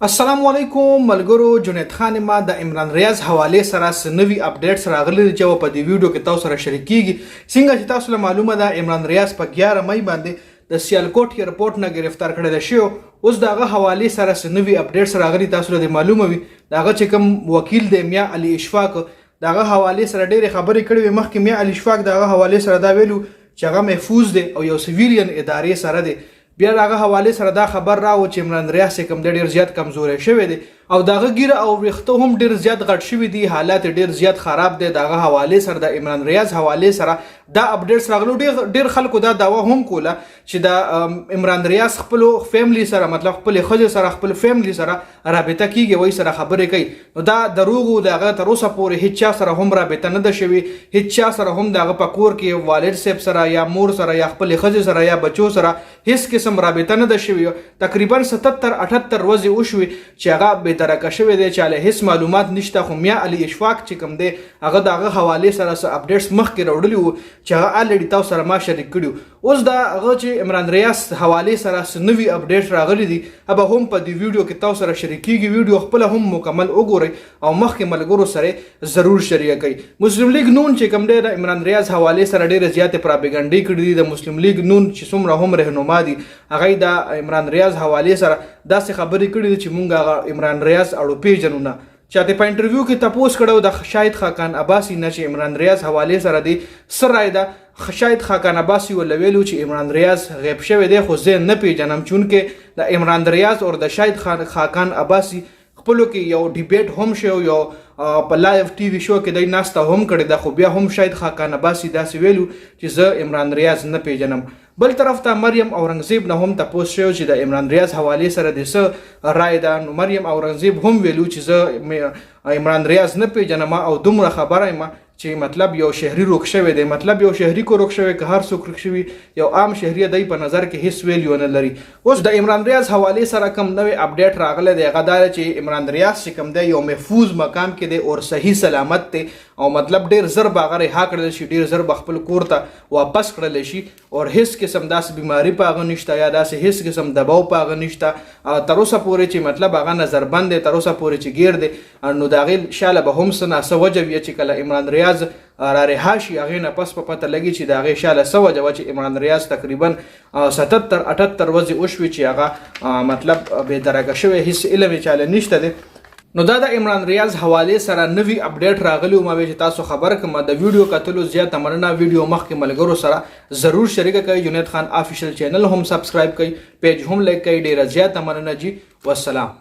السلام علیکم ملګرو. جنید خان ما د عمران ریاض حواله سره نوی اپډیټس راغلي چې په دې ویډیو کې تاسو سره شریکيږي. څنګه چې تاسو له معلومه ده عمران ریاض په 11 مې باندې د سیالکوټ ایرپورټ نه گرفتار کړل شو. اوس دغه حواله سره نوی اپډیټس راغلي تاسو له معلومه وي. دغه چې کوم وکیل د میا علي اشفاق دغه حواله سره ډېر خبرې کړې مخکې میا علي اشفاق دغه حواله سره دا ویلو چې هغه محفوظ دي او یو سیویلین ادارې سره دي. بیا دغه حواله سره دا خبر راو چې عمران ریاض کوم ډیر زیات کمزوري شوی دی او دغه ګیره او ویخته هم ډیر زیات غټ شوی دی. حالات ډیر زیات خراب دي. دغه حواله سره د عمران ریاض حواله سره دا اپډیټس راغلو. ډیر خلکو دا داوا هم کوله چې د عمران ریاض خپل فیملی سره مطلب خپل خځه سره خپل فیملی سره رابطه کیږي وای سره خبرې کوي. نو دا دروغ دغه تر اوسه پورې هیڅ چا سره هم رابطه نه ده شوی. هیڅ چا سره هم دغه پکور کې والد صاحب سره یا مور سره یا خپل خځه سره یا بچو سره هیڅ قسم رابطه نه ده شوی. تقریبا 77-78 ورځې وشوي چې هغه به درکه شوی دی چې له هیڅ معلومات نشته. خو میا علي اشفاق چې کوم دی هغه دغه حواله سره اپډیټس مخکې راوړلی وو چې هغه الریډي تاسو سره ما شریک کړیو. اوس دا هغه چې عمران ریاض حواله سره نوی اپډیټ راغلی دی هغه هم په دې ویډیو کې تاسو سره شریکيږي. ویډیو خپل هم مکمل وګورئ او مخکې ملګرو سره ضرور شریک کړئ. مسلم لیگ نون چې کوم دی د عمران ریاض حواله سره ډیره زیاته پروپاګاندا کړې دي. د مسلم لیگ نون چې څومره هم رهنما دي هغه د عمران ریاض حواله سره داسې خبرې کړې دي چې مونږ عمران ریاض اړو پیژنو نه. چاته په انټرویو کې تاسو کړو د شاهد خاقان عباسی نه چې عمران ریاض حواله سره دی سره دا شاهد خاقان عباسی ولویلو چې عمران ریاض غیب شوی دی خو زه نه پیژنم چونکه د عمران ریاض او د شاهد خاقان عباسی خپلو کې یو ډیبیټ هم شو یو په لایو ټي وي شو کې د ناسته هم کړی دا خو بیا هم شاهد خاقان عباسی داسې ویلو چې زه عمران ریاض نه پیژنم. بل طرف ته مریم اورنګزیب نه هم تاسو شو چې د عمران ریاض حواله سره د څه رائے ده. نو مریم اورنګزیب هم ویلو چې زه عمران ریاض نه پیژنم او دومره خبره ما چې مطلب یو شهري روک شوی دی. مطلب یو شهري کو روک شوی که هر څوک روک شوی یو عام شهري دی په نظر کې هیڅ ویلیو نه لري. اوس د عمران ریاض حواله سره کوم نوې اپډیټ راغله دی هغه دا چې عمران ریاض چې کوم دی یو محفوظ مقام کې دی او صحیح سلامت دی او مطلب ډیر زر باغره ها کړل شي ډیر زر خپل کور ته واپس کړل شي او هیڅ قسم داس بیماری پاغه نشته یا داس هیڅ قسم دباو پاغه نشته. تر اوسه پورې چې مطلب هغه نظر بند دی تر اوسه پورې چې گیر دی نو دا غیل شاله به هم سنا سوجه وی چې کله عمران ریاض را رهاشي هغه نه پس په پته لګي چې دا غي شاله سوجه و چې عمران ریاض تقریبا 77-78 ورځې وشوي چې هغه مطلب به درګه شوی هیڅ علم چاله نشته دی. نو دا د عمران ریاض حواله سره نوی اپډیټ راغلی او ما به تاسو خبر کوم د ویډیو کتلو زیات مننه. ویډیو مخکې ملګرو سره ضرور شریک کړئ. جنید خان افیشل چینل هم سبسکرایب کړئ. پیج هم لایک کړئ. ډیر زیات مننه جی. والسلام.